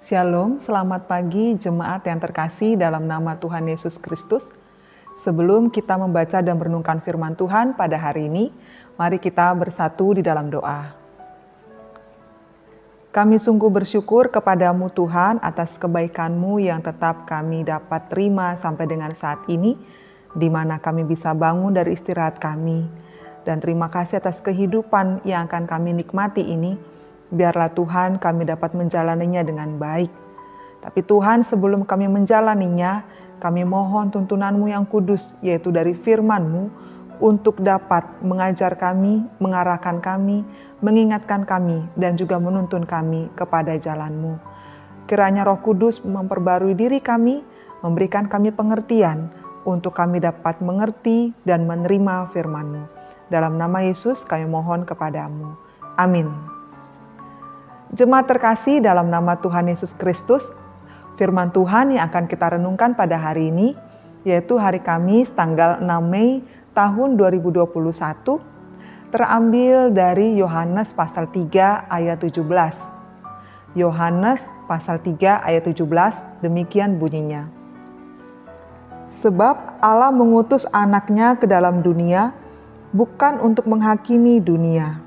Shalom, selamat pagi jemaat yang terkasih dalam nama Tuhan Yesus Kristus. Sebelum kita membaca dan merenungkan firman Tuhan pada hari ini, mari kita bersatu di dalam doa. Kami sungguh bersyukur kepadamu Tuhan atas kebaikan-Mu yang tetap kami dapat terima sampai dengan saat ini, di mana kami bisa bangun dari istirahat kami. Dan terima kasih atas kehidupan yang akan kami nikmati ini. Biarlah Tuhan kami dapat menjalaninya dengan baik. Tapi Tuhan, sebelum kami menjalaninya, kami mohon tuntunan-Mu yang kudus, yaitu dari firman-Mu, untuk dapat mengajar kami, mengarahkan kami, mengingatkan kami, dan juga menuntun kami kepada jalan-Mu. Kiranya Roh Kudus memperbarui diri kami, memberikan kami pengertian, untuk kami dapat mengerti dan menerima firman-Mu. Dalam nama Yesus kami mohon kepadamu. Amin. Jemaat terkasih dalam nama Tuhan Yesus Kristus, firman Tuhan yang akan kita renungkan pada hari ini, yaitu hari Kamis tanggal 6 Mei tahun 2021, terambil dari Yohanes pasal 3 ayat 17. Yohanes pasal 3 ayat 17, demikian bunyinya. Sebab Allah mengutus anaknya ke dalam dunia, bukan untuk menghakimi dunia,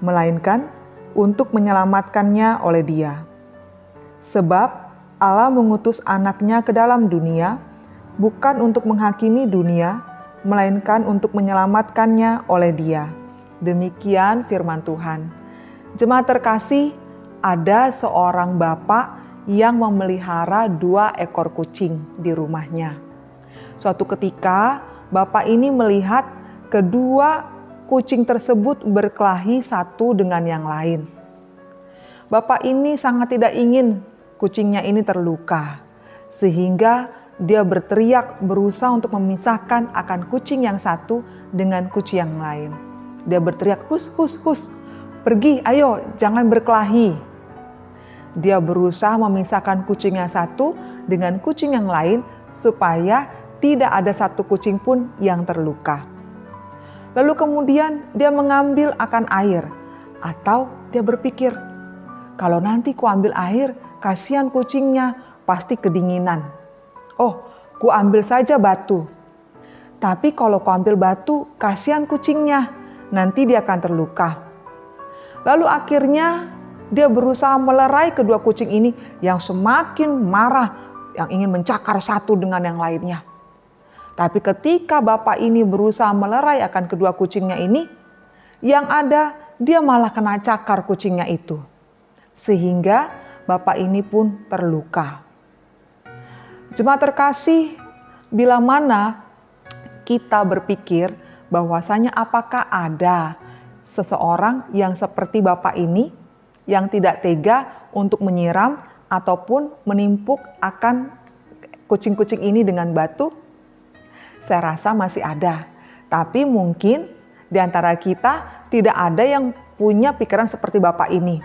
melainkan untuk menyelamatkannya oleh Dia. Sebab Allah mengutus anaknya ke dalam dunia, bukan untuk menghakimi dunia, melainkan untuk menyelamatkannya oleh Dia. Demikian firman Tuhan. Jemaat terkasih, ada seorang bapak yang memelihara 2 ekor kucing di rumahnya. Suatu ketika, bapak ini melihat kedua kucing tersebut berkelahi satu dengan yang lain. Bapak ini sangat tidak ingin kucingnya ini terluka, sehingga dia berteriak berusaha untuk memisahkan akan kucing yang satu dengan kucing yang lain. Dia berteriak, "Hus, hus, hus, pergi, ayo, jangan berkelahi." Dia berusaha memisahkan kucing yang satu dengan kucing yang lain supaya tidak ada satu kucing pun yang terluka. Lalu kemudian dia mengambil akan air, atau dia berpikir, kalau nanti ku ambil air, kasihan kucingnya, pasti kedinginan. Oh, ku ambil saja batu. Tapi kalau ku ambil batu, kasihan kucingnya, nanti dia akan terluka. Lalu akhirnya dia berusaha melerai kedua kucing ini yang semakin marah, yang ingin mencakar satu dengan yang lainnya. Tapi ketika bapak ini berusaha melerai akan kedua kucingnya ini, yang ada dia malah kena cakar kucingnya itu. Sehingga bapak ini pun terluka. Jemaat terkasih, bila mana kita berpikir bahwasanya apakah ada seseorang yang seperti bapak ini yang tidak tega untuk menyiram ataupun menimpuk akan kucing-kucing ini dengan batu? Saya rasa masih ada, tapi mungkin di antara kita tidak ada yang punya pikiran seperti bapak ini.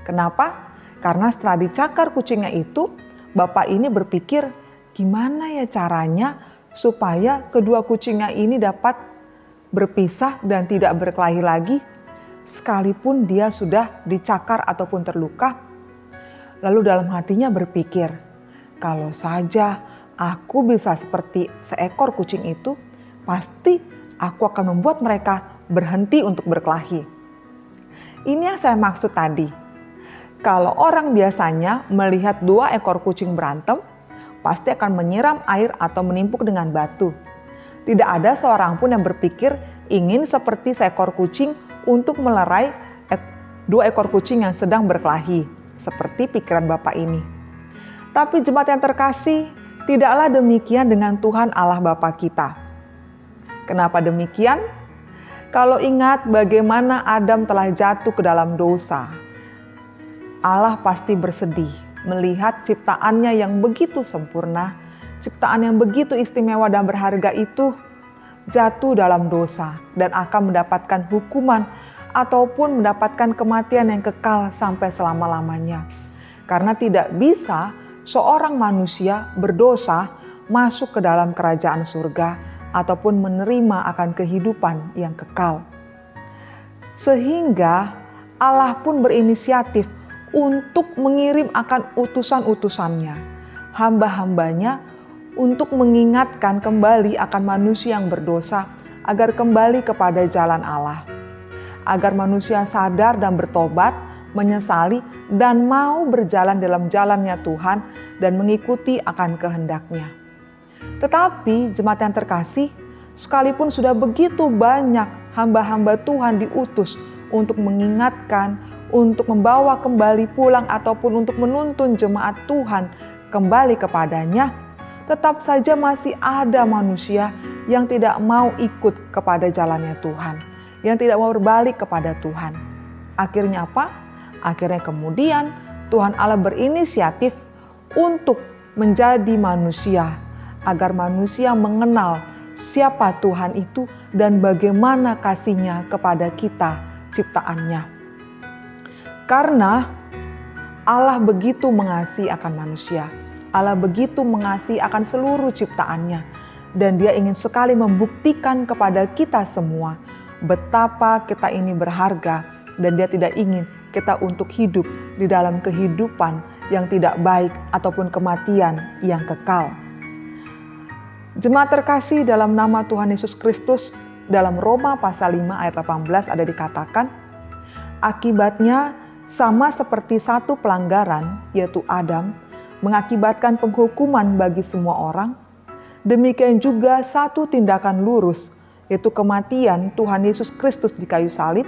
Kenapa? Karena setelah dicakar kucingnya itu, bapak ini berpikir gimana ya caranya supaya kedua kucingnya ini dapat berpisah dan tidak berkelahi lagi, sekalipun dia sudah dicakar ataupun terluka. Lalu dalam hatinya berpikir, kalau saja aku bisa seperti seekor kucing itu, pasti aku akan membuat mereka berhenti untuk berkelahi. Ini yang saya maksud tadi. Kalau orang biasanya melihat 2 ekor kucing berantem, pasti akan menyiram air atau menimpuk dengan batu. Tidak ada seorang pun yang berpikir ingin seperti seekor kucing untuk melerai 2 ekor kucing yang sedang berkelahi, seperti pikiran bapak ini. Tapi jemaat yang terkasih, tidaklah demikian dengan Tuhan Allah Bapa kita. Kenapa demikian? Kalau ingat bagaimana Adam telah jatuh ke dalam dosa, Allah pasti bersedih melihat ciptaannya yang begitu sempurna, ciptaan yang begitu istimewa dan berharga itu jatuh dalam dosa dan akan mendapatkan hukuman ataupun mendapatkan kematian yang kekal sampai selama-lamanya. Karena tidak bisa seorang manusia berdosa masuk ke dalam kerajaan surga ataupun menerima akan kehidupan yang kekal. Sehingga Allah pun berinisiatif untuk mengirim akan utusan-utusannya, hamba-hambanya, untuk mengingatkan kembali akan manusia yang berdosa agar kembali kepada jalan Allah. Agar manusia sadar dan bertobat, menyesali, dan mau berjalan dalam jalannya Tuhan dan mengikuti akan kehendak-Nya. Tetapi jemaat yang terkasih, sekalipun sudah begitu banyak hamba-hamba Tuhan diutus untuk mengingatkan, untuk membawa kembali pulang ataupun untuk menuntun jemaat Tuhan kembali kepadanya, tetap saja masih ada manusia yang tidak mau ikut kepada jalannya Tuhan, yang tidak mau berbalik kepada Tuhan. Akhirnya apa? Akhirnya kemudian Tuhan Allah berinisiatif untuk menjadi manusia, agar manusia mengenal siapa Tuhan itu dan bagaimana kasih-Nya kepada kita ciptaannya. Karena Allah begitu mengasihi akan manusia, Allah begitu mengasihi akan seluruh ciptaannya, dan Dia ingin sekali membuktikan kepada kita semua betapa kita ini berharga, dan Dia tidak ingin kita untuk hidup di dalam kehidupan yang tidak baik ataupun kematian yang kekal. Jemaat terkasih, dalam nama Tuhan Yesus Kristus, dalam Roma pasal 5 ayat 18 ada dikatakan, akibatnya sama seperti satu pelanggaran, yaitu Adam, mengakibatkan penghukuman bagi semua orang, demikian juga satu tindakan lurus, yaitu kematian Tuhan Yesus Kristus di kayu salib,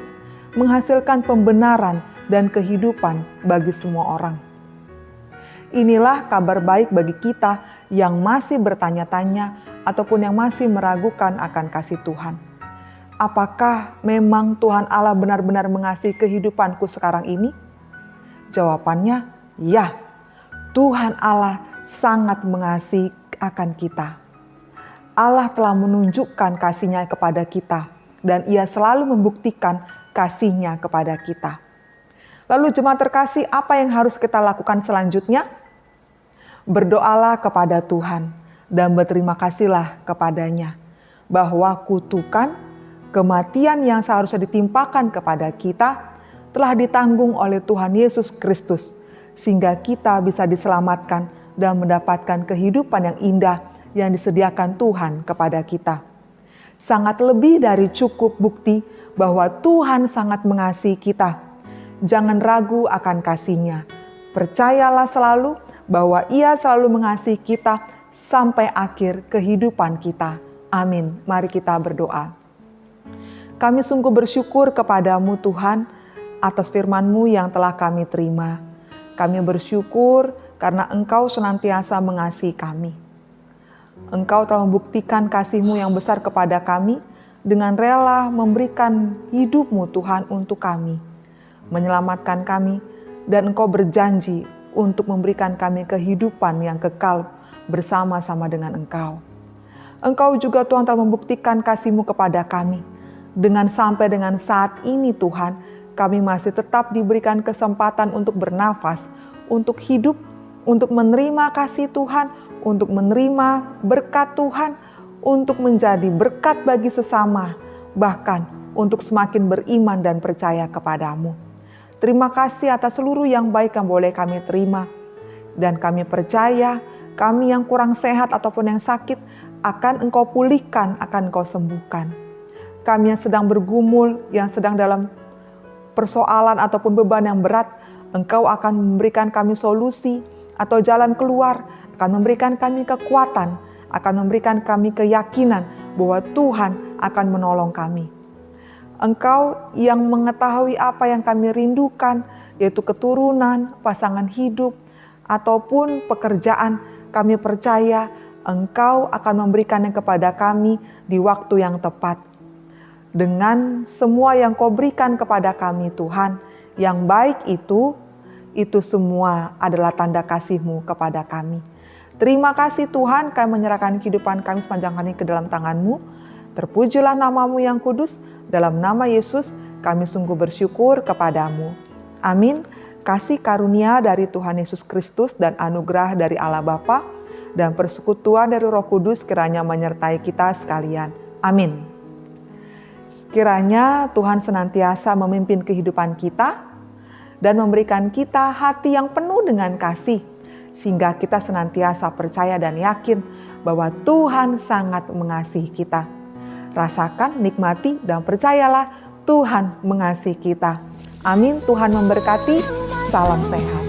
menghasilkan pembenaran dan kehidupan bagi semua orang. Inilah kabar baik bagi kita yang masih bertanya-tanya ataupun yang masih meragukan akan kasih Tuhan. Apakah memang Tuhan Allah benar-benar mengasihi kehidupanku sekarang ini? Jawabannya, ya. Tuhan Allah sangat mengasihi akan kita. Allah telah menunjukkan kasih-Nya kepada kita, dan Ia selalu membuktikan kasih-Nya kepada kita. Lalu jemaat terkasih, apa yang harus kita lakukan selanjutnya? Berdoalah kepada Tuhan dan berterima kasihlah kepada-Nya bahwa kutukan, kematian yang seharusnya ditimpakan kepada kita telah ditanggung oleh Tuhan Yesus Kristus, sehingga kita bisa diselamatkan dan mendapatkan kehidupan yang indah yang disediakan Tuhan kepada kita. Sangat lebih dari cukup bukti bahwa Tuhan sangat mengasihi kita. Jangan ragu akan kasih-Nya. Percayalah selalu bahwa Ia selalu mengasihi kita sampai akhir kehidupan kita. Amin. Mari kita berdoa. Kami sungguh bersyukur kepadamu Tuhan atas firman-Mu yang telah kami terima. Kami bersyukur karena Engkau senantiasa mengasihi kami. Engkau telah membuktikan kasih-Mu yang besar kepada kami dengan rela memberikan hidup-Mu Tuhan untuk kami, menyelamatkan kami, dan Engkau berjanji untuk memberikan kami kehidupan yang kekal bersama-sama dengan Engkau. Engkau juga Tuhan telah membuktikan kasih-Mu kepada kami. Dengan sampai dengan saat ini Tuhan, kami masih tetap diberikan kesempatan untuk bernafas, untuk hidup, untuk menerima kasih Tuhan, untuk menerima berkat Tuhan, untuk menjadi berkat bagi sesama, bahkan untuk semakin beriman dan percaya kepadamu. Terima kasih atas seluruh yang baik yang boleh kami terima. Dan kami percaya kami yang kurang sehat ataupun yang sakit akan Engkau pulihkan, akan Engkau sembuhkan. Kami yang sedang bergumul, yang sedang dalam persoalan ataupun beban yang berat, Engkau akan memberikan kami solusi atau jalan keluar, akan memberikan kami kekuatan, akan memberikan kami keyakinan bahwa Tuhan akan menolong kami. Engkau yang mengetahui apa yang kami rindukan, yaitu keturunan, pasangan hidup, ataupun pekerjaan, kami percaya Engkau akan memberikannya kepada kami di waktu yang tepat. Dengan semua yang Kau berikan kepada kami Tuhan, yang baik itu semua adalah tanda kasih-Mu kepada kami. Terima kasih Tuhan, kami menyerahkan kehidupan kami sepanjang hari ke dalam tangan-Mu. Terpujilah nama-Mu yang kudus, dalam nama Yesus kami sungguh bersyukur kepadamu. Amin. Kasih karunia dari Tuhan Yesus Kristus dan anugerah dari Allah Bapa dan persekutuan dari Roh Kudus kiranya menyertai kita sekalian. Amin. Kiranya Tuhan senantiasa memimpin kehidupan kita dan memberikan kita hati yang penuh dengan kasih, sehingga kita senantiasa percaya dan yakin bahwa Tuhan sangat mengasihi kita. Rasakan, nikmati, dan percayalah Tuhan mengasihi kita. Amin. Tuhan memberkati. Salam sehat.